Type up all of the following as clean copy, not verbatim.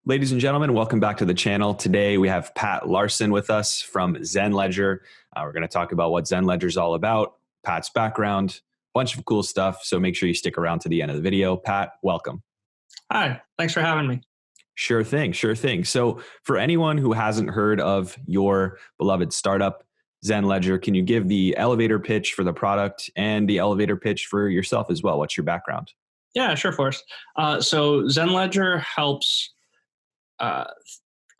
Ladies and gentlemen, welcome back to the channel. Today we have Pat Larson with us from ZenLedger. We're going to talk about what ZenLedger is all about, Pat's background, a bunch of cool stuff. So make sure you stick around to the end of the video. Pat, welcome. Hi, thanks for having me. Sure thing, sure thing. So for anyone who hasn't heard of your beloved startup, ZenLedger, can you give the elevator pitch for the product and the elevator pitch for yourself as well? What's your background? Yeah, sure, of course. So ZenLedger helps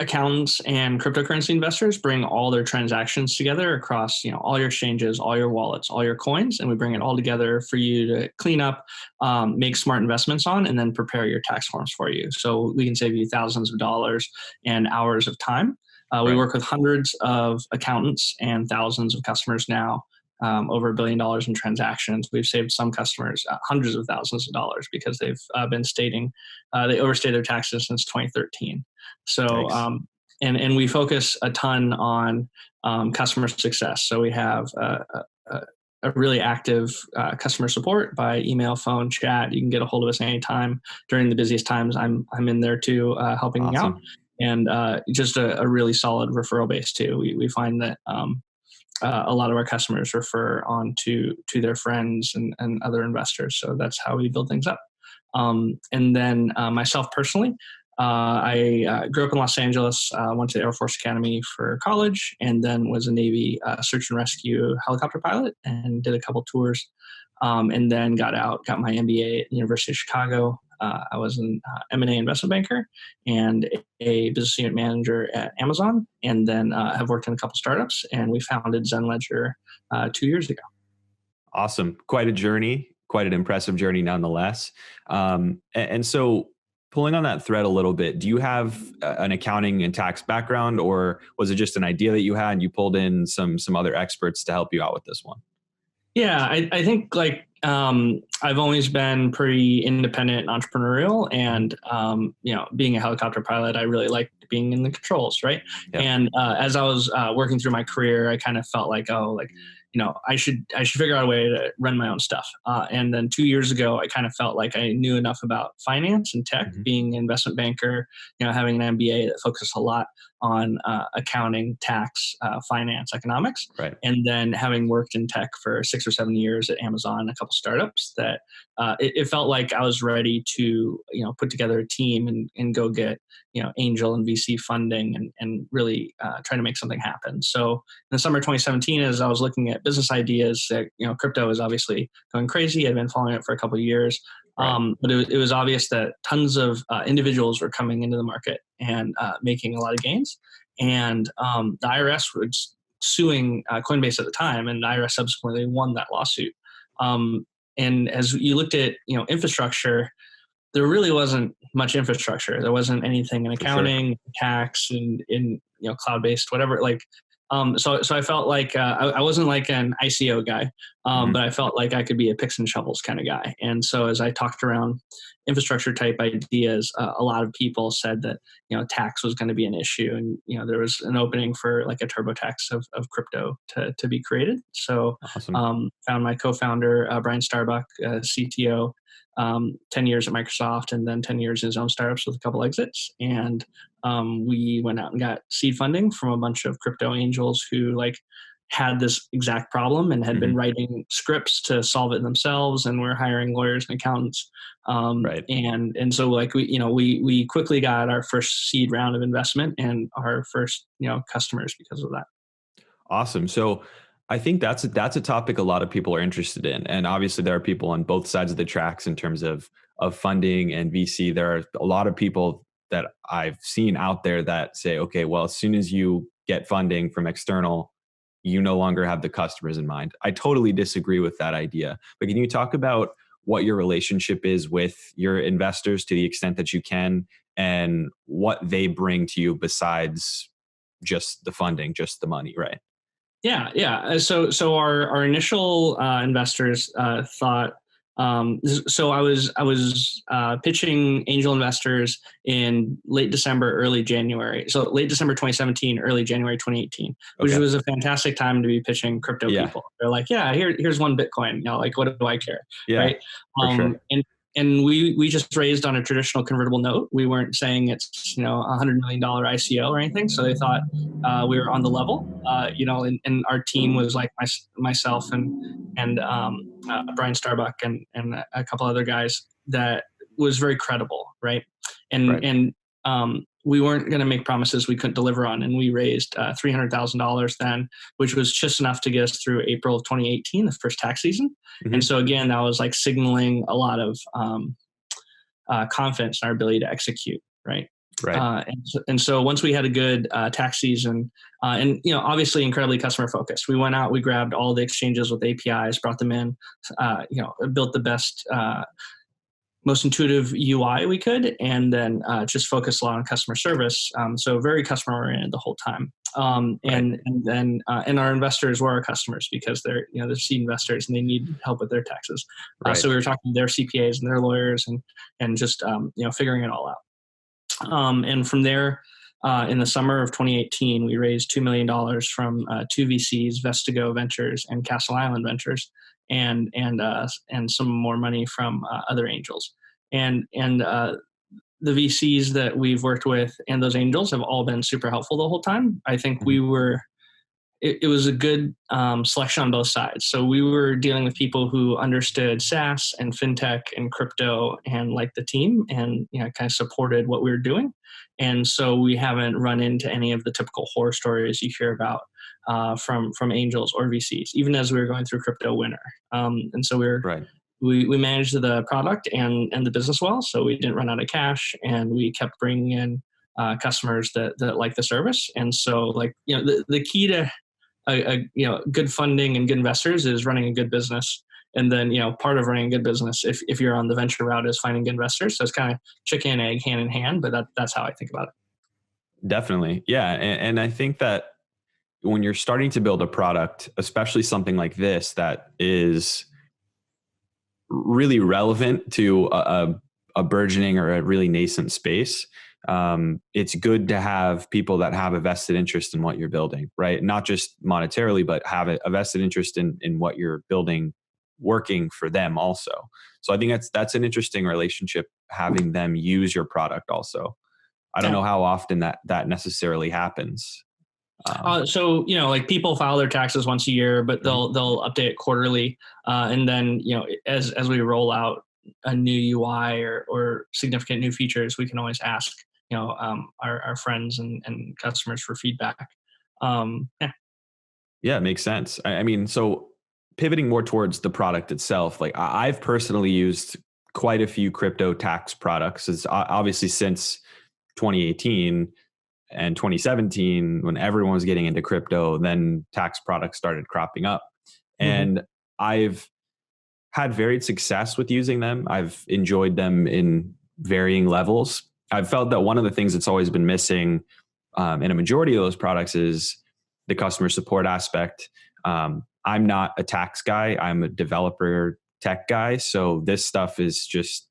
accountants and cryptocurrency investors bring all their transactions together across, all your exchanges, all your wallets, all your coins, and we bring it all together for you to clean up, make smart investments on, and then prepare your tax forms for you. So we can save you thousands of dollars and hours of time. We work with hundreds of accountants and thousands of customers now. Over $1 billion in transactions. We've saved some customers hundreds of thousands of dollars because they've been stating they overstayed their taxes since 2013. So, and we focus a ton on customer success. So we have a really active customer support by email, phone, chat. You can get a hold of us anytime. During the busiest times, I'm in there too, helping out. And just a really solid referral base too. We find that a lot of our customers refer on to their friends and other investors. So that's how we build things up. And then myself personally, I grew up in Los Angeles, went to the Air Force Academy for college, and then was a Navy search and rescue helicopter pilot and did a couple tours. And then got my MBA at the University of Chicago. I was an M&A investment banker and a business unit manager at Amazon, and then have worked in a couple startups, and we founded ZenLedger 2 years ago. Awesome. Quite a journey, quite an impressive journey nonetheless. And so pulling on that thread a little bit, do you have an accounting and tax background, or was it just an idea that you had and you pulled in some other experts to help you out with this one? Yeah, I think I've always been pretty independent and entrepreneurial, and being a helicopter pilot, I really liked being in the controls, right? Yeah. And as I was working through my career, I kind of felt like, I should figure out a way to run my own stuff. And then 2 years ago, I kind of felt like I knew enough about finance and tech, being an investment banker, having an MBA that focused a lot on accounting, tax, finance, economics. Right. And then having worked in tech for 6 or 7 years at Amazon, a couple startups, that it felt like I was ready to, put together a team and go get, angel and VC funding and really try to make something happen. So in the summer of 2017, as I was looking at business ideas, that, crypto is obviously going crazy. I'd been following it for a couple of years. Right. But it was obvious that tons of individuals were coming into the market and making a lot of gains. And the IRS was suing Coinbase at the time, and the IRS subsequently won that lawsuit. And as you looked at infrastructure, there really wasn't much infrastructure. There wasn't anything in accounting, tax, and in cloud-based, whatever. So I felt like I wasn't like an ICO guy, but I felt like I could be a picks and shovels kind of guy. And so as I talked around infrastructure type ideas, a lot of people said that tax was going to be an issue, and there was an opening for like a TurboTax of crypto to be created. So found my co-founder Brian Starbuck, CTO. 10 years at Microsoft, and then 10 years in his own startups with a couple exits. And we went out and got seed funding from a bunch of crypto angels who had this exact problem and had been writing scripts to solve it themselves, and we're hiring lawyers and accountants. And so we quickly got our first seed round of investment and our first customers because of that. Awesome. So I think that's a topic a lot of people are interested in. And obviously there are people on both sides of the tracks in terms of funding and VC. There are a lot of people that I've seen out there that say, okay, well, as soon as you get funding from external, you no longer have the customers in mind. I totally disagree with that idea. But can you talk about what your relationship is with your investors to the extent that you can, and what they bring to you besides just the funding, just the money, right? Yeah. So our initial investors thought. So I was pitching angel investors in late December, early January. So late December 2017, early January 2018, which was a fantastic time to be pitching crypto people. They're like, yeah, here's one Bitcoin. What do I care? Yeah, right. For sure. and we just raised on a traditional convertible note. We weren't saying it's $100 million ICO or anything. So they thought we were on the level. And our team was like myself and Brian Starbuck and a couple other guys that was very credible, right? And we weren't going to make promises we couldn't deliver on, and we raised $300,000 then, which was just enough to get us through April of 2018, the first tax season. Mm-hmm. And so again, that was like signaling a lot of confidence in our ability to execute, right? Right. And so once we had a good tax season, and obviously incredibly customer focused, we went out, we grabbed all the exchanges with APIs, brought them in, built the best, most intuitive UI we could, and then just focused a lot on customer service. So very customer oriented the whole time. And then our investors were our customers because they're seed investors and they need help with their taxes. So we were talking to their CPAs and their lawyers and just figuring it all out. And from there, in the summer of 2018, we raised $2 million from two VCs, Vestigo Ventures and Castle Island Ventures, and some more money from other angels. And the VCs that we've worked with and those angels have all been super helpful the whole time. I think it was a good selection on both sides. So we were dealing with people who understood SaaS and fintech and crypto and like the team and kind of supported what we were doing. And so we haven't run into any of the typical horror stories you hear about from angels or VCs, even as we were going through crypto winter. And so we managed the product and the business well, so we didn't run out of cash, and we kept bringing in customers that like the service. And so the key to good funding and good investors is running a good business. And then, part of running a good business, if you're on the venture route, is finding good investors. So it's kind of chicken and egg, hand in hand, but that's how I think about it. Definitely. Yeah. And I think that when you're starting to build a product, especially something like this, that is really relevant to a burgeoning or a really nascent space, it's good to have people that have a vested interest in what you're building, right? Not just monetarily, but have a vested interest in what you're building working for them also. So I think that's an interesting relationship, having them use your product also. I don't know how often that necessarily happens. So people file their taxes once a year, but they'll update it quarterly, and then as we roll out a new UI or significant new features, we can always ask our friends and customers for feedback. Yeah, it makes sense. I mean, so pivoting more towards the product itself, like I've personally used quite a few crypto tax products. It's obviously since 2018 and 2017, when everyone was getting into crypto, then tax products started cropping up. And I've had varied success with using them. I've enjoyed them in varying levels. I've felt that one of the things that's always been missing in a majority of those products is the customer support aspect. I'm not a tax guy. I'm a developer tech guy. So this stuff is just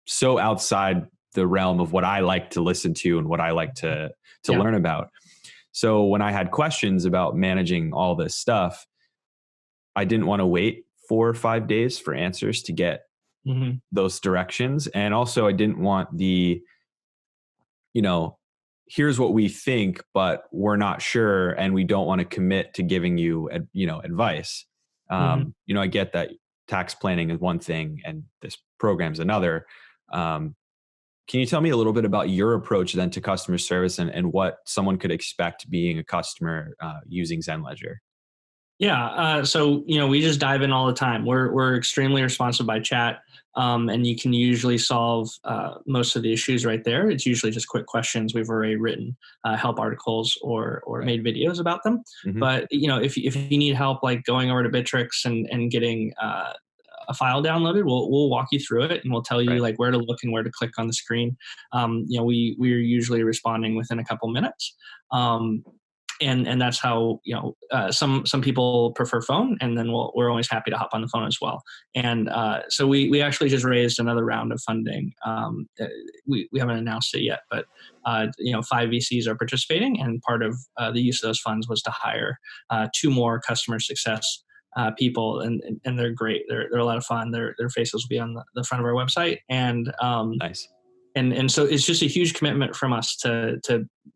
so outside the realm of what I like to listen to and what I like to learn about. So when I had questions about managing all this stuff, I didn't want to wait 4 or 5 days for answers to get those directions. And also I didn't want the, here's what we think, but we're not sure, and we don't want to commit to giving you, advice. I get that tax planning is one thing and this program's another. Can you tell me a little bit about your approach then to customer service and what someone could expect being a customer using ZenLedger? Yeah. So, we just dive in all the time. We're extremely responsive by chat. And you can usually solve most of the issues right there. It's usually just quick questions. We've already written help articles or made videos about them. But if you need help, like going over to Bittrex and getting a file downloaded, we'll walk you through it, and we'll tell you like where to look and where to click on the screen. We're usually responding within a couple minutes. And that's how some people prefer phone, and then we're always happy to hop on the phone as well. And so we actually just raised another round of funding. We haven't announced it yet, but 5 VCs are participating, and part of the use of those funds was to hire 2 more customer success people, and they're great. They're a lot of fun. Their faces will be on the front of our website, and Nice. and so it's just a huge commitment from us to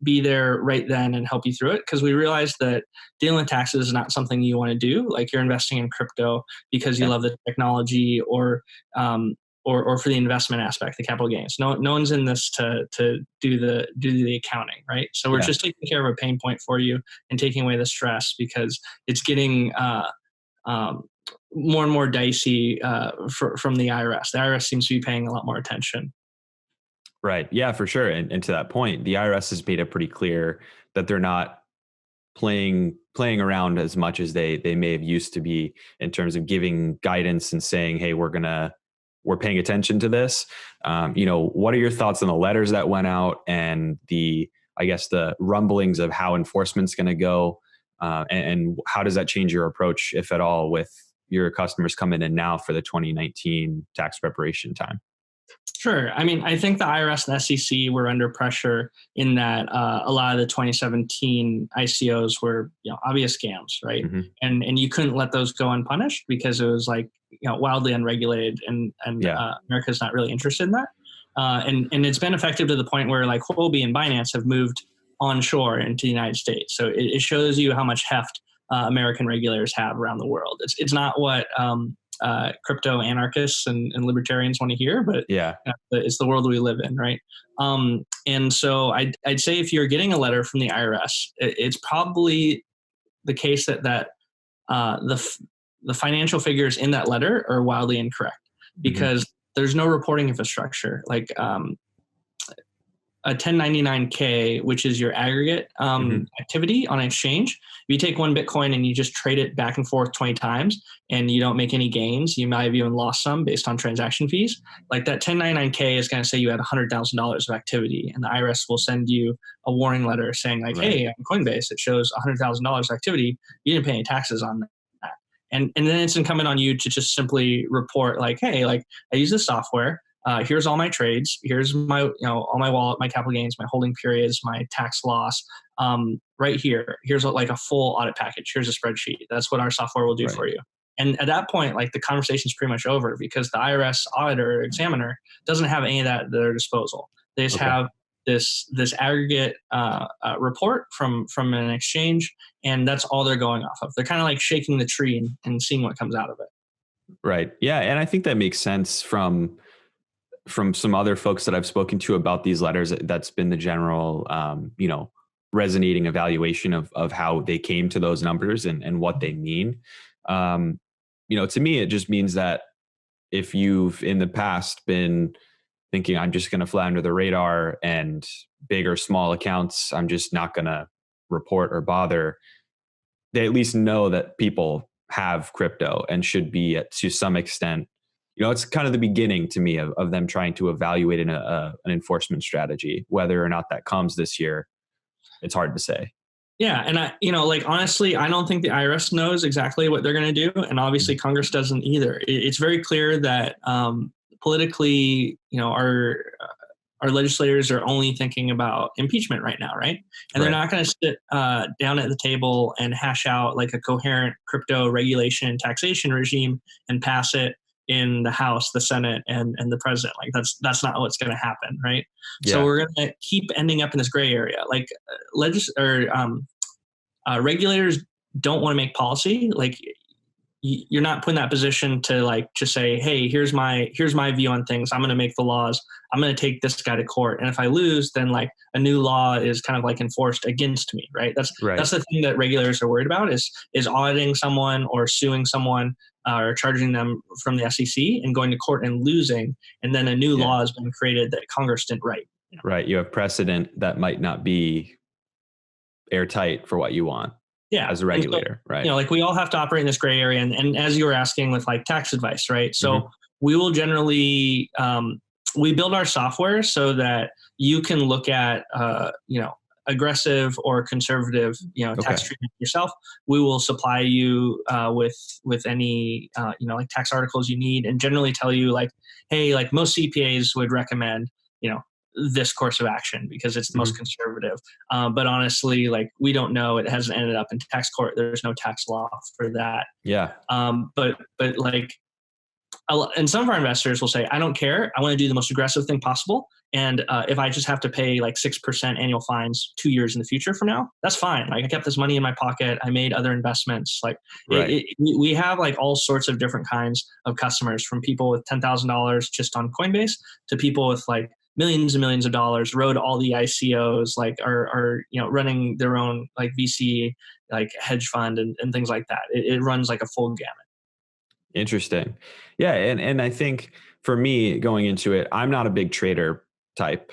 be there right then and help you through it, because we realize that dealing with taxes is not something you want to do. Like, you're investing in crypto because you Yeah. love the technology, or for the investment aspect, the capital gains. No one's in this to do the accounting, right? So we're Yeah. just taking care of a pain point for you and taking away the stress, because it's getting um, more and more dicey from the IRS. The IRS seems to be paying a lot more attention. Right. Yeah, for sure. And to that point, the IRS has made it pretty clear that they're not playing around as much as they may have used to be in terms of giving guidance and saying, hey, we're paying attention to this. What are your thoughts on the letters that went out and I guess the rumblings of how enforcement's going to go, and how does that change your approach, if at all, with your customers coming in now for the 2019 tax preparation time? Sure. I mean, I think the IRS and SEC were under pressure in that a lot of the 2017 ICOs were, obvious scams, right? Hmm. And you couldn't let those go unpunished because it was like, wildly unregulated, and Yeah. America's not really interested in that. And it's been effective to the point where, like, Huobi and Binance have moved onshore into the United States. So it shows you how much heft American regulators have around the world. It's not what crypto anarchists and libertarians want to hear, but Yeah. it's the world we live in, right? And so I'd say if you're getting a letter from the IRS, it's probably the case that the financial figures in that letter are wildly incorrect, Hmm. because there's no reporting infrastructure. Like, a 1099K, which is your aggregate Hmm. activity on an exchange. If you take one Bitcoin and you just trade it back and forth 20 times and you don't make any gains, you might have even lost some based on transaction fees. Like, that 1099K is going to say you had $100,000 of activity, and the IRS will send you a warning letter saying, like, Right. hey, on Coinbase, it shows $100,000 of activity. You didn't pay any taxes on that. And then it's incumbent on you to just simply report, like, hey, like, I use this software. Here's all my trades. Here's my, all my wallet, my capital gains, my holding periods, my tax loss. Right here. Here's like a full audit package. Here's a spreadsheet. That's what our software will do Right. for you. And at that point, like, the conversation's pretty much over, because the IRS auditor or examiner doesn't have any of that at their disposal. They just Okay. have this aggregate report from an exchange, and that's all they're going off of. They're kind of like shaking the tree and seeing what comes out of it. Right. Yeah. And I think that makes sense from some other folks that I've spoken to about these letters. That's been the general, resonating evaluation of how they came to those numbers and what they mean. To me, it just means that if you've in the past been thinking, I'm just going to fly under the radar, and big or small accounts, I'm just not going to report or bother, they at least know that people have crypto and should be to some extent, it's kind of the beginning to me of them trying to evaluate an enforcement strategy. Whether or not that comes this year, it's hard to say. Yeah, and like, honestly, I don't think the IRS knows exactly what they're going to do, and obviously Mhm. Congress doesn't either. It's very clear that politically, our legislators are only thinking about impeachment right now, right? And they're Right. not going to sit down at the table and hash out like a coherent crypto regulation and taxation regime and pass it in the House, the Senate, and the president. Like, that's not what's going to happen, right? So Yeah. we're going to keep ending up in this gray area. Like, regulators don't want to make policy. Like, you're not put in that position to, like, just say, hey, here's my view on things. I'm going to make the laws. I'm going to take this guy to court, and if I lose, then, like, a new law is kind of like enforced against me, right? Right. That's the thing that regulators are worried about, is auditing someone or suing someone, or charging them from the SEC and going to court and losing, and then a new Yeah. law has been created that Congress didn't write. Right. You have precedent that might not be airtight for what you want Yeah. as a And so, regulator. Right. like, we all have to operate in this gray area. And as you were asking with, like, tax advice, right? So Hmm. we will generally, we build our software so that you can look at, aggressive or conservative, Okay. tax treatment yourself. We will supply you with any, like, tax articles you need, and generally tell you, like, hey, like, most CPAs would recommend, this course of action because it's the most Mhm. conservative. But honestly, like we don't know. It hasn't ended up in tax court. There's no tax law for that. Yeah. But like, and some of our investors will say, I don't care. I want to do the most aggressive thing possible. And if I just have to pay like 6% annual fines 2 years in the future from now, that's fine. Like I kept this money in my pocket. I made other investments. Like Right. we have like all sorts of different kinds of customers, from people with $10,000 just on Coinbase to people with like millions and millions of dollars, rode all the ICOs, like are running their own like VC, like hedge fund and things like that. It runs like a full gamut. Interesting. Yeah, and I think for me going into it, I'm not a big trader type.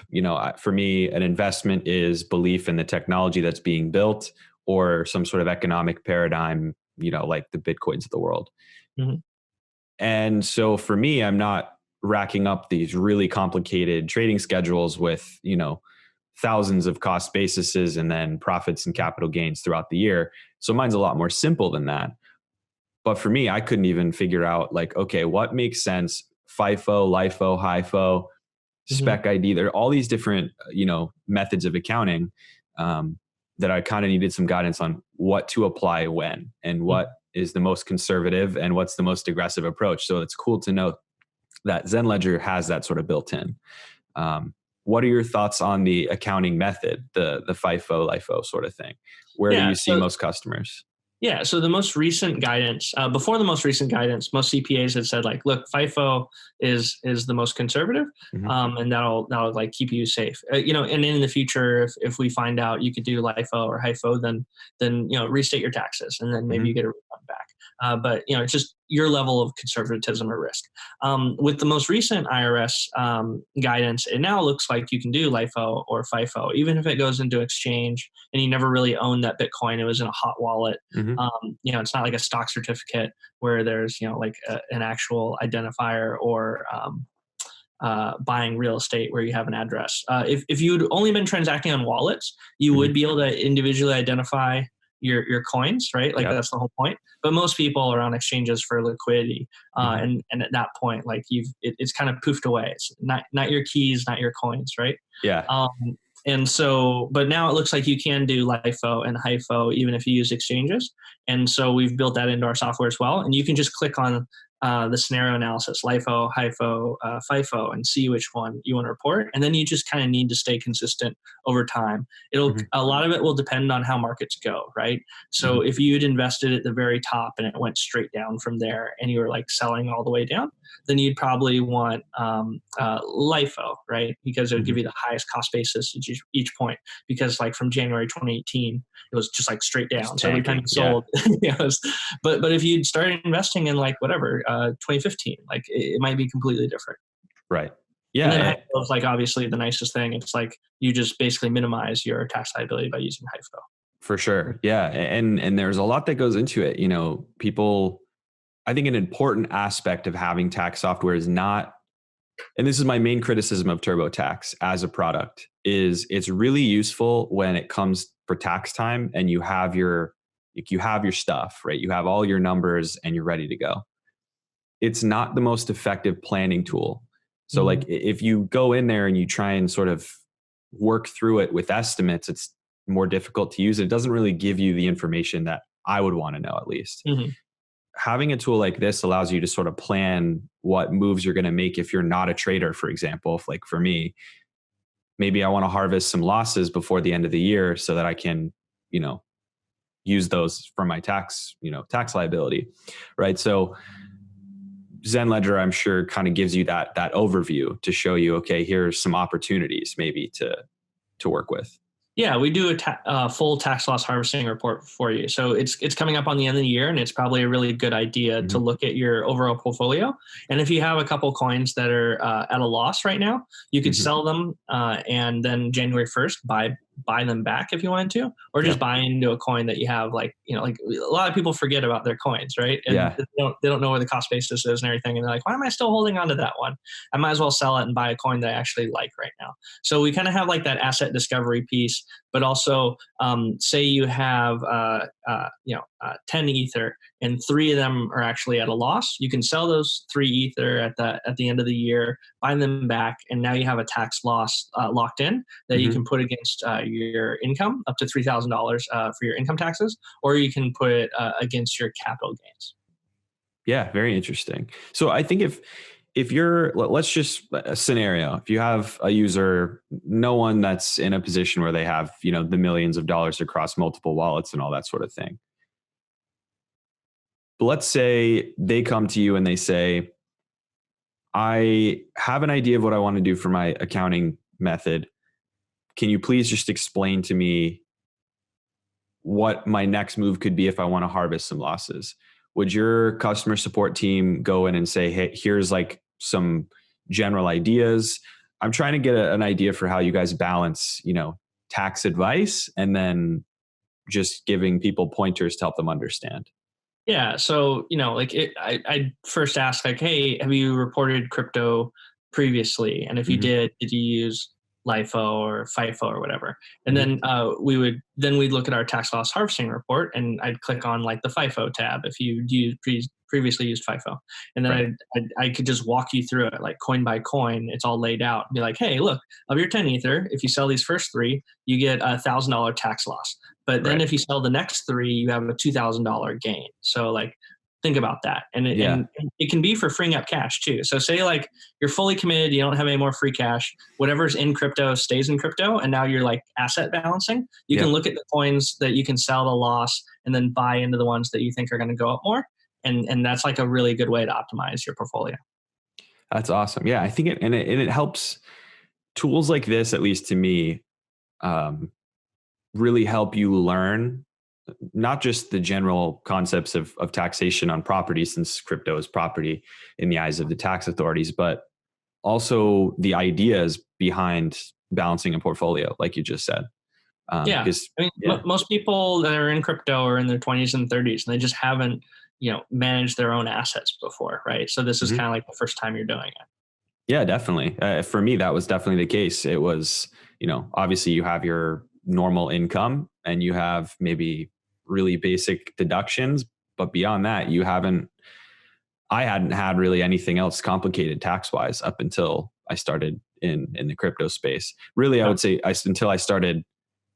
For me, an investment is belief in the technology that's being built or some sort of economic paradigm, like the Bitcoins of the world. Mm-hmm. And so for me, I'm not racking up these really complicated trading schedules with, thousands of cost bases and then profits and capital gains throughout the year. So mine's a lot more simple than that. But for me, I couldn't even figure out like, okay, what makes sense? FIFO, LIFO, HIFO, Mm-hmm. spec ID. There are all these different, methods of accounting that I kind of needed some guidance on what to apply when and what is the most conservative and what's the most aggressive approach. So it's cool to know that ZenLedger has that sort of built in. What are your thoughts on the accounting method, the FIFO, LIFO sort of thing? Where do Yeah. you see most customers? Yeah. So the most recent guidance, before the most recent guidance, most CPAs had said like, look, FIFO is the most conservative, Mhm. and that'll like keep you safe. And in the future, if we find out you could do LIFO or HIFO, then restate your taxes, and then maybe Mhm. you get a refund back. But it's just your level of conservatism or risk. With the most recent IRS guidance, it now looks like you can do LIFO or FIFO, even if it goes into exchange and you never really owned that Bitcoin. It was in a hot wallet. Mhm. It's not like a stock certificate where there's like an actual identifier, or buying real estate where you have an address. If you'd only been transacting on wallets, you Mhm. would be able to individually identify your coins, right? Like Yep. that's the whole point. But most people are on exchanges for liquidity, Mhm. and at that point, like it's kind of poofed away. It's not your keys, not your coins, right? Yeah. Um, and so, but now it looks like you can do LIFO and HIFO even if you use exchanges. And so we've built that into our software as well. And you can just click on the scenario analysis, LIFO, HIFO, FIFO, and see which one you want to report. And then you just kind of need to stay consistent over time. Mhm. A lot of it will depend on how markets go, right? So Mhm. if you'd invested at the very top and it went straight down from there and you were like selling all the way down, then you'd probably want LIFO, right? Because it would give Mhm. you the highest cost basis at each point. Because like from January 2018, it was just like straight Just down. So every time you tanking. Yeah. sold, but if you'd started investing in like whatever 2015, like it might be completely different. Right. And Yeah. then HIFO is like obviously the nicest thing. It's like you just basically minimize your tax liability by using HIFO. For sure. Yeah. And there's a lot that goes into it. People, I think an important aspect of having tax software is not, and this is my main criticism of TurboTax as a product, is it's really useful when it comes for tax time and you have your stuff, right? You have all your numbers and you're ready to go. It's not the most effective planning tool. So Mm-hmm. like if you go in there and you try and sort of work through it with estimates, it's more difficult to use. It doesn't really give you the information that I would want to know, at least. Mm-hmm. Having a tool like this allows you to sort of plan what moves you're going to make if you're not a trader, for example. If like for me, maybe I want to harvest some losses before the end of the year so that I can, you know, use those for my tax liability, right? So ZenLedger, I'm sure, kind of gives you that overview to show you, okay, here's some opportunities maybe to work with. Yeah, we do a full tax loss harvesting report for you. So it's coming up on the end of the year, and it's probably a really good idea to Mhm. look at your overall portfolio. And if you have a couple coins that are at a loss right now, you could Mhm. sell them, and then January 1st buy them back if you wanted to, or just Yep. buy into a coin that you have. Like like a lot of people forget about their coins, right? And Yeah. they don't know where the cost basis is and everything, and they're like, why am I still holding on to that one? I might as well sell it and buy a coin that I actually like right now. So we kind of have like that asset discovery piece but also say you have 10 ether and 3 of them are actually at a loss. You can sell those 3 ether at the end of the year, buy them back, and now you have a tax loss locked in that you can put against your income, up to $3,000 for your income taxes, or you can put it against your capital gains. Yeah, very interesting. So I think if you're, let's just a scenario, if you have a user, no one that's in a position where they have, the millions of dollars across multiple wallets and all that sort of thing. But let's say they come to you and they say, I have an idea of what I want to do for my accounting method. Can you please just explain to me what my next move could be if I want to harvest some losses? Would your customer support team go in and say, hey, here's like some general ideas? I'm trying to get an idea for how you guys balance, tax advice and then just giving people pointers to help them understand. Yeah. So, I first ask like, hey, have you reported crypto previously? And if you did you use LIFO or FIFO or whatever? And then we'd look at our tax loss harvesting report, and I'd click on like the FIFO tab if you previously used FIFO. And then I could just walk you through it like coin by coin. It's all laid out. Be like, hey, look, of your 10 ether, if you sell these first 3, you get $1,000 tax loss. But then if you sell the next 3, you have a $2,000 gain. So like, think about that. And it can be for freeing up cash too. So say like you're fully committed, you don't have any more free cash, whatever's in crypto stays in crypto. And now you're like asset balancing. You can look at the coins that you can sell the loss and then buy into the ones that you think are going to go up more. And that's like a really good way to optimize your portfolio. That's awesome. Yeah, I think it helps. Tools like this, at least to me, really help you learn not just the general concepts of taxation on property, since crypto is property in the eyes of the tax authorities, but also the ideas behind balancing a portfolio, like you just said. Most people that are in crypto are in their 20s and 30s, and they just haven't, managed their own assets before, right? So this is kind of like the first time you're doing it. Yeah, definitely. For me, that was definitely the case. It was, obviously you have your normal income and you have maybe really basic deductions, but beyond that, I hadn't had really anything else complicated tax wise up until I started in the crypto space. Really, I would say until I started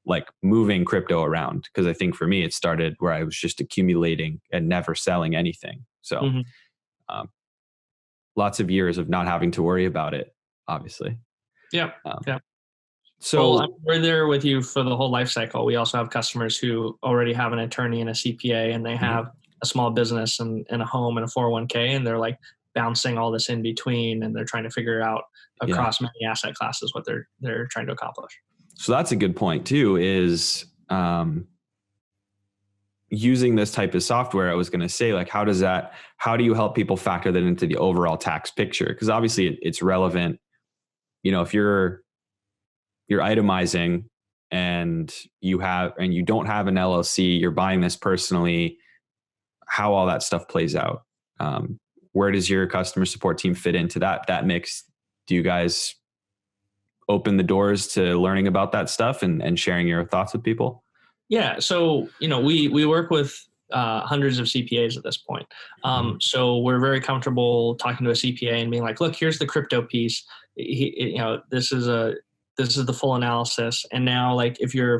like moving crypto around, because I think for me, it started where I was just accumulating and never selling anything. So lots of years of not having to worry about it, obviously. Yeah. So we're there with you for the whole life cycle. We also have customers who already have an attorney and a CPA, and they have a small business and a home and a 401k, and they're like bouncing all this in between, and they're trying to figure out across many asset classes what they're trying to accomplish. So that's a good point too, is using this type of software. I was going to say, like, how do you help people factor that into the overall tax picture? Because obviously it's relevant. If you're itemizing and you don't have an LLC, you're buying this personally, how all that stuff plays out. Where does your customer support team fit into that mix? Do you guys open the doors to learning about that stuff and sharing your thoughts with people? Yeah. So, we work with hundreds of CPAs at this point. So we're very comfortable talking to a CPA and being like, look, here's the crypto piece. This is the full analysis. And now, like, if you're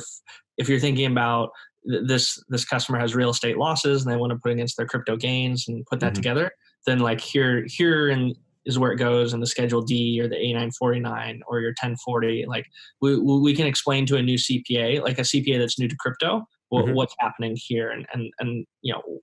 thinking about this customer has real estate losses and they want to put against their crypto gains and put that together, then like here is where it goes in the Schedule D or the A949 or your 1040. Like we can explain to a new CPA, like a CPA that's new to crypto, what's happening here and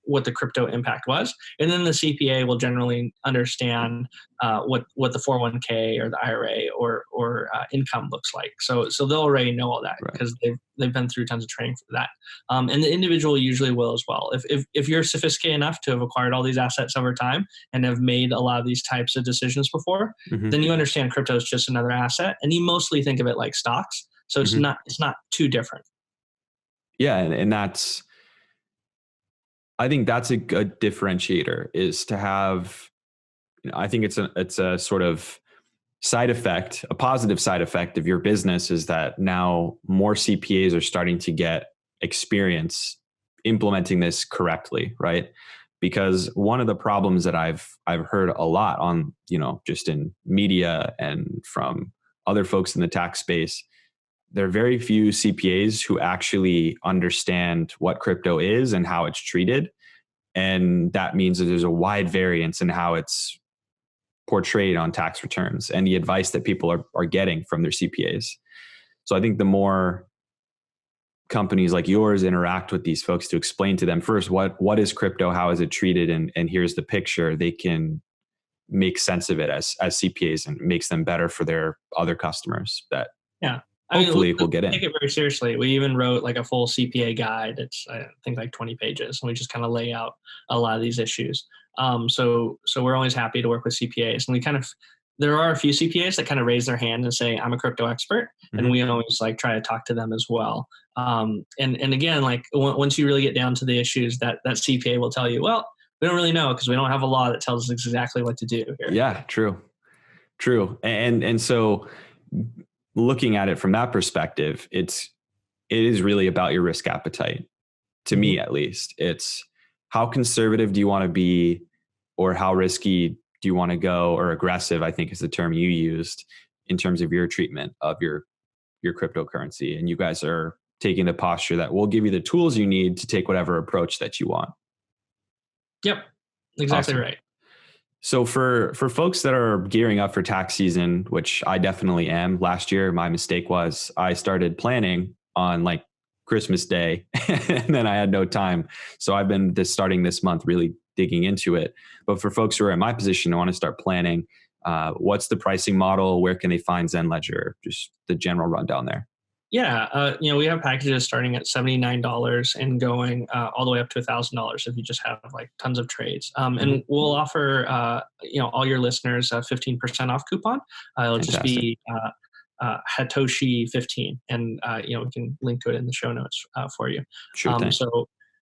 what the crypto impact was. And then the CPA will generally understand what the 401k or the IRA or income looks like. So they'll already know all that because they've been through tons of training for that. And the individual usually will as well. If you're sophisticated enough to have acquired all these assets over time and have made a lot of these types of decisions before, then you understand crypto is just another asset, and you mostly think of it like stocks. So it's not too different. Yeah, and I think that's a good differentiator, is to have, I think it's a sort of a positive side effect of your business is that now more CPAs are starting to get experience implementing this correctly, right? Because one of the problems that I've heard a lot on, just in media and from other folks in the tax space, there are very few CPAs who actually understand what crypto is and how it's treated. And that means that there's a wide variance in how it's portrayed on tax returns and the advice that people are getting from their CPAs. So I think the more companies like yours interact with these folks to explain to them first, what is crypto, how is it treated, and here's the picture, they can make sense of it as CPAs, and makes them better for their other customers that Yeah. hopefully We will get in. Take it very seriously. We even wrote like a full CPA guide. It's, I think, like 20 pages, and we just kind of lay out a lot of these issues. So we're always happy to work with CPAs, and there are a few CPAs that kind of raise their hand and say, I'm a crypto expert. Mm-hmm. And we always like try to talk to them as well. And again, like once you really get down to the issues, that CPA will tell you, well, we don't really know because we don't have a law that tells us exactly what to do here. Yeah, true. And so looking at it from that perspective, it is really about your risk appetite. To me, at least, it's how conservative do you want to be, or how risky do you want to go, or aggressive, I think is the term you used, in terms of your treatment of your cryptocurrency. And you guys are taking the posture that we'll give you the tools you need to take whatever approach that you want. Yep, exactly awesome. Right. So for folks that are gearing up for tax season, which I definitely am, last year my mistake was I started planning on like Christmas Day and then I had no time. So I've been starting this month really digging into it. But for folks who are in my position and want to start planning, what's the pricing model? Where can they find ZenLedger? Just the general rundown there. Yeah, we have packages starting at $79 and going all the way up to $1,000 if you just have like tons of trades. And we'll offer all your listeners a 15% off coupon. It'll Fantastic. Just be Hashoshi 15, and we can link to it in the show notes for you. Sure thing.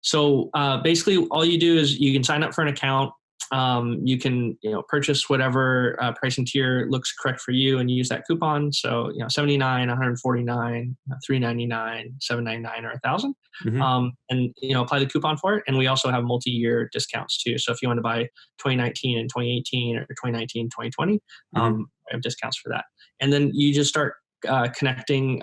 So basically, all you do is you can sign up for an account. You can purchase whatever pricing tier looks correct for you, and you use that coupon. So 79, 149, 399, 799, or 1,000, and apply the coupon for it. And we also have multi-year discounts too. So if you want to buy 2019 and 2018, or 2019 2020, I have discounts for that. And then you just start connecting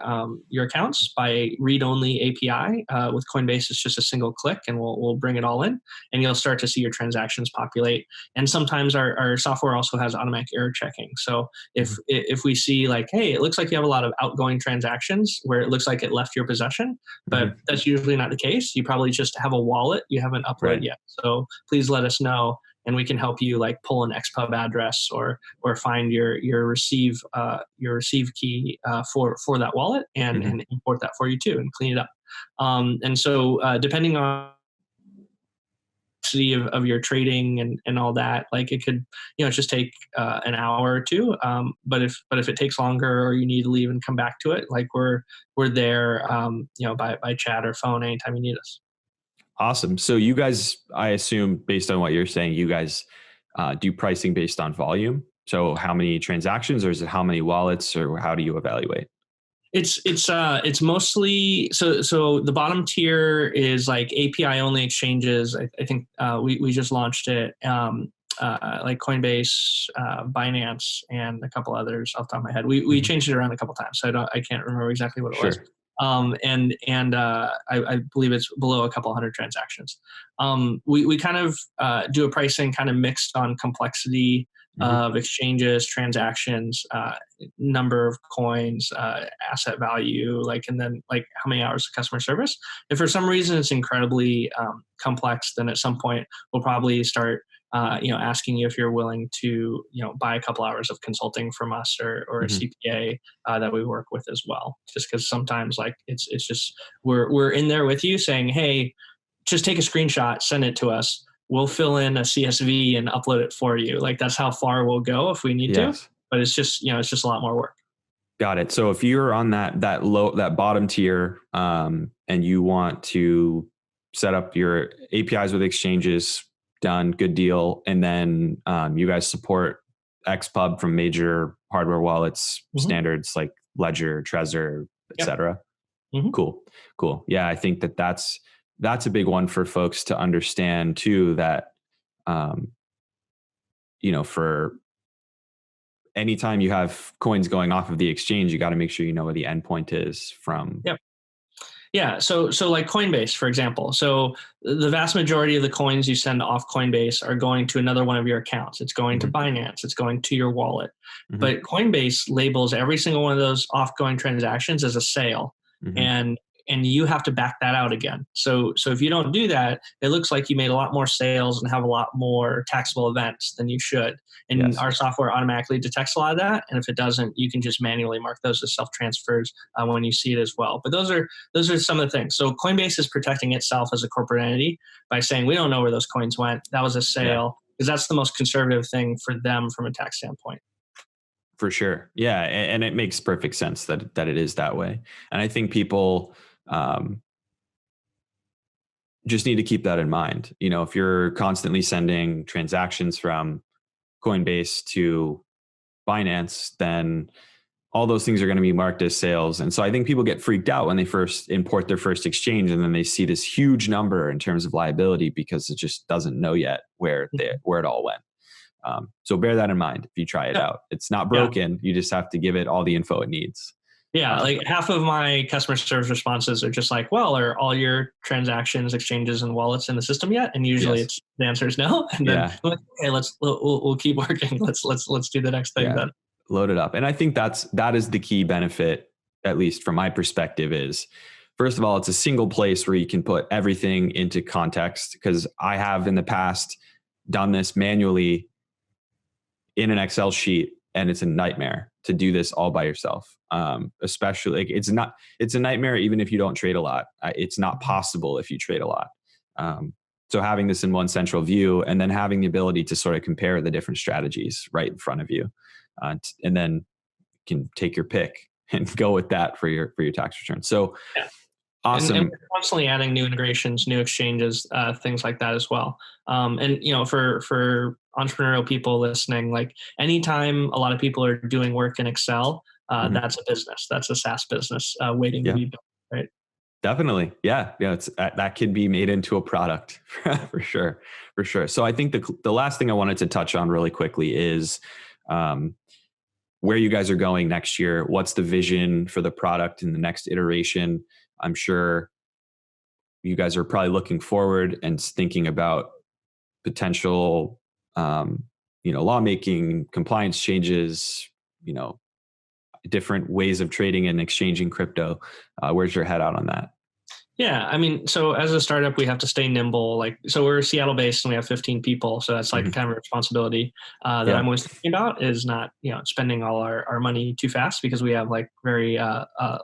your accounts by read-only API. With Coinbase, it's just a single click, and we'll bring it all in, and you'll start to see your transactions populate. And sometimes our software also has automatic error checking. So if we see like, hey, it looks like you have a lot of outgoing transactions where it looks like it left your possession, but that's usually not the case. You probably just have a wallet you haven't uploaded yet. So please let us know, and we can help you like pull an XPub address or find your receive key for that wallet and import that for you too, and clean it up. And so depending on of your trading and all that, like it could just take an hour or two. But if it takes longer, or you need to leave and come back to it, like we're there by chat or phone anytime you need us. Awesome. So you guys, I assume based on what you're saying, you guys do pricing based on volume. So how many transactions, or is it how many wallets, or how do you evaluate? It's mostly so the bottom tier is like API only exchanges. I think we just launched it, like Coinbase, Binance, and a couple others off the top of my head. We changed it around a couple times, so I can't remember exactly what it was. And I believe it's below a couple hundred transactions. We kind of do a pricing kind of mixed on complexity of exchanges, transactions, number of coins, asset value, and then like how many hours of customer service. If for some reason it's incredibly complex, then at some point we'll probably start asking you if you're willing to, buy a couple hours of consulting from us or a CPA that we work with as well. Just because sometimes like it's just we're in there with you saying, hey, just take a screenshot, send it to us. We'll fill in a CSV and upload it for you. Like that's how far we'll go if we need to. But it's just a lot more work. Got it. So if you're on that bottom tier, and you want to set up your APIs with exchanges, done, good deal. And then you guys support XPub from major hardware wallets Mm-hmm. standards like Ledger, Trezor, Yep. etc. Mm-hmm. Cool. Yeah, I think that's a big one for folks to understand too, that for anytime you have coins going off of the exchange, you got to make sure you know where the endpoint is from. Yep. Yeah. So like Coinbase, for example. So the vast majority of the coins you send off Coinbase are going to another one of your accounts. It's going to Binance. It's going to your wallet. But Coinbase labels every single one of those offgoing transactions as a sale. And you have to back that out again. So if you don't do that, it looks like you made a lot more sales and have a lot more taxable events than you should. And our software automatically detects a lot of that. And if it doesn't, you can just manually mark those as self-transfers when you see it as well. But those are some of the things. So Coinbase is protecting itself as a corporate entity by saying, we don't know where those coins went. That was a sale. Because that's the most conservative thing for them from a tax standpoint. For sure. Yeah. And it makes perfect sense that it is that way. And I think people just need to keep that in mind. If you're constantly sending transactions from Coinbase to Binance, then all those things are going to be marked as sales. And so I think people get freaked out when they first import their first exchange, and then they see this huge number in terms of liability because it just doesn't know yet where it all went. So bear that in mind if you try it out. It's not broken. You just have to give it all the info it needs. Yeah, like half of my customer service responses are just like, well, are all your transactions, exchanges, and wallets in the system yet? And usually the answer is no. And then I'm like, okay, we'll keep working. Let's do the next thing then. Load it up. And I think that is the key benefit, at least from my perspective, is first of all, it's a single place where you can put everything into context, because I have in the past done this manually in an Excel sheet, and it's a nightmare to do this all by yourself. Especially it's a nightmare even if you don't trade a lot. It's not possible if you trade a lot. So having this in one central view, and then having the ability to sort of compare the different strategies right in front of you, and then you can take your pick and go with that for your tax return. So awesome. And we're constantly adding new integrations, new exchanges, things like that as well. And for entrepreneurial people listening, like anytime a lot of people are doing work in Excel, that's a business. That's a SaaS business waiting to be built, right? Definitely. Yeah. It's that could be made into a product for sure. So I think the last thing I wanted to touch on really quickly is where you guys are going next year. What's the vision for the product in the next iteration? I'm sure you guys are probably looking forward and thinking about potential, lawmaking, compliance changes, different ways of trading and exchanging crypto. Where's your head out on that? Yeah, I mean, so as a startup, we have to stay nimble. So we're Seattle based and we have 15 people. So that's like kind of a responsibility that I'm always thinking about, is not, spending all our money too fast, because we have like very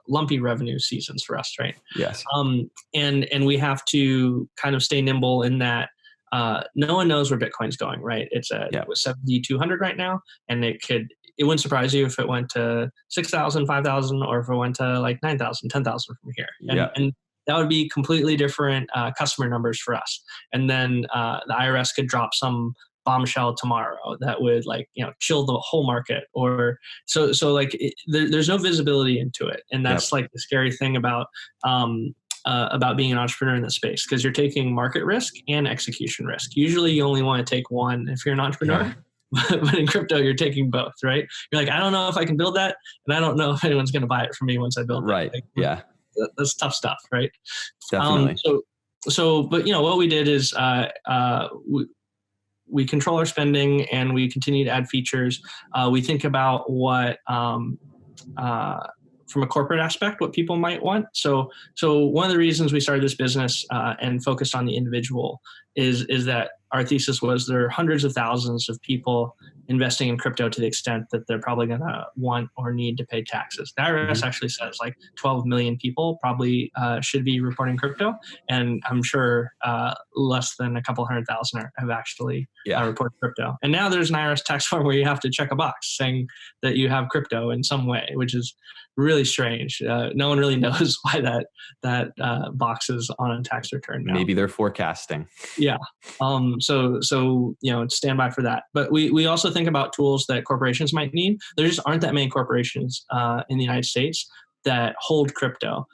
lumpy revenue seasons for us, right? Yes. And we have to kind of stay nimble in that no one knows where Bitcoin's going, right? It's at 7,200 right now, and it wouldn't surprise you if it went to 6,000, 5,000, or if it went to like 9,000, 10,000 from here. And that would be completely different customer numbers for us. And then the IRS could drop some bombshell tomorrow that would chill the whole market, or so there's no visibility into it. And that's like the scary thing about being an entrepreneur in this space, because you're taking market risk and execution risk. Usually you only want to take one if you're an entrepreneur. But in crypto, you're taking both, right? You're like, I don't know if I can build that, and I don't know if anyone's going to buy it from me once I build it. Right. That's tough stuff, right? Definitely. But what we did is we control our spending, and we continue to add features. We think about what from a corporate aspect, what people might want. So one of the reasons we started this business and focused on the individual is that our thesis was there are hundreds of thousands of people investing in crypto to the extent that they're probably going to want or need to pay taxes. The IRS actually says like 12 million people probably should be reporting crypto. And I'm sure less than a couple 100,000 have actually reported crypto. And now there's an IRS tax form where you have to check a box saying that you have crypto in some way, which is really strange. No one really knows why that box is on a tax return now. Maybe they're forecasting. Yeah. So stand by for that. But we also think think about tools that corporations might need, there just aren't that many corporations in the United States that hold crypto.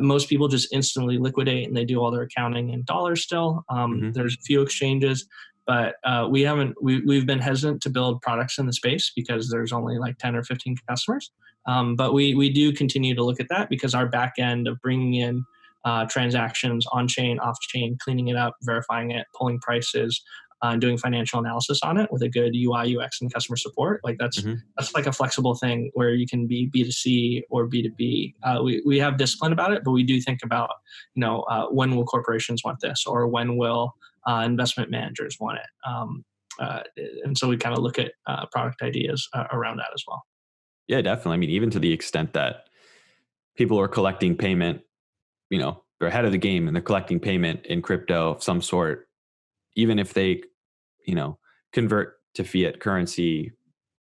Most people just instantly liquidate and they do all their accounting in dollars still. There's a few exchanges, but we've been hesitant to build products in the space because there's only like 10 or 15 customers. But we do continue to look at that because our back end of bringing in transactions on chain, off chain, cleaning it up, verifying it, pulling prices, doing financial analysis on it with a good UI, UX, and customer support. Like that's like a flexible thing where you can be B2C or B2B. We have discipline about it, but we do think about, when will corporations want this, or when will investment managers want it? And so we kind of look at product ideas around that as well. Yeah, definitely. I mean, even to the extent that people are collecting payment, they're ahead of the game and they're collecting payment in crypto of some sort, even if they, convert to fiat currency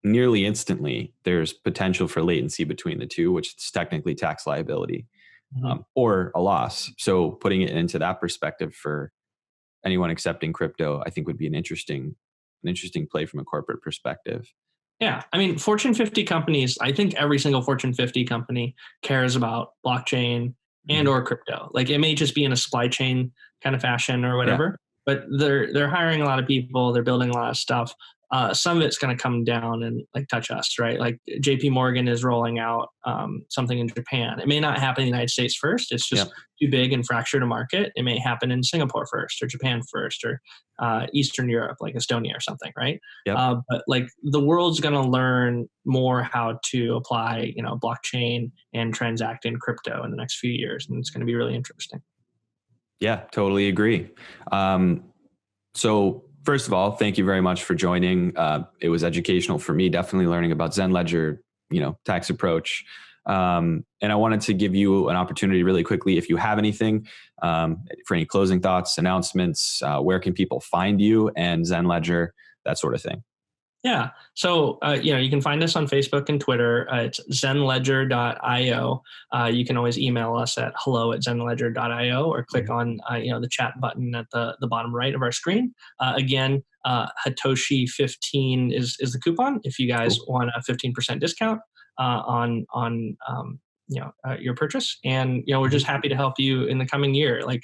nearly instantly, there's potential for latency between the two, which is technically tax liability or a loss. So putting it into that perspective for anyone accepting crypto, I think would be an interesting play from a corporate perspective. Yeah. I mean, Fortune 50 companies, I think every single Fortune 50 company cares about blockchain and or crypto. Like it may just be in a supply chain kind of fashion or whatever, but they're hiring a lot of people. They're building a lot of stuff. Some of it's going to come down and like touch us, right? Like JP Morgan is rolling out something in Japan. It may not happen in the United States first. It's just too big and fractured a market. It may happen in Singapore first, or Japan first, or Eastern Europe, like Estonia or something, right? But like the world's going to learn more how to apply, blockchain and transact in crypto in the next few years, and it's going to be really interesting. Yeah, totally agree. So first of all, thank you very much for joining. It was educational for me, definitely learning about ZenLedger, tax approach. And I wanted to give you an opportunity really quickly, if you have anything, for any closing thoughts, announcements, where can people find you and ZenLedger, that sort of thing. Yeah. So, you can find us on Facebook and Twitter. It's ZenLedger.io. You can always email us at hello@ZenLedger.io or click on, the chat button at the bottom right of our screen. Again, Hashoshi15 is the coupon if you guys want a 15% discount on your purchase. And, we're just happy to help you in the coming year. Like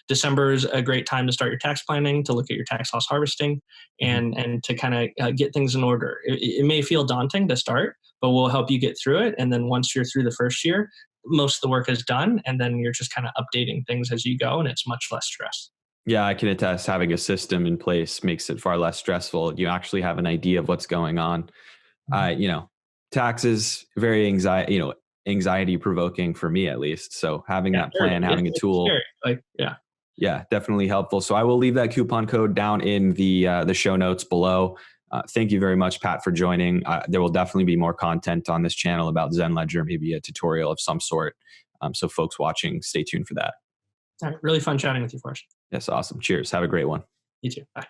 December is a great time to start your tax planning, to look at your tax loss harvesting and to kind of get things in order. It may feel daunting to start, but we'll help you get through it. And then once you're through the first year, most of the work is done. And then you're just kind of updating things as you go, and it's much less stress. Yeah, I can attest, having a system in place makes it far less stressful. You actually have an idea of what's going on. Taxes, very anxiety provoking for me at least. So having that plan, having a tool, definitely helpful. So I will leave that coupon code down in the show notes below. Thank you very much, Pat, for joining. There will definitely be more content on this channel about ZenLedger, maybe a tutorial of some sort. So folks watching, stay tuned for that. All right, really fun chatting with you, Forrest. Yes, awesome. Cheers. Have a great one. You too. Bye.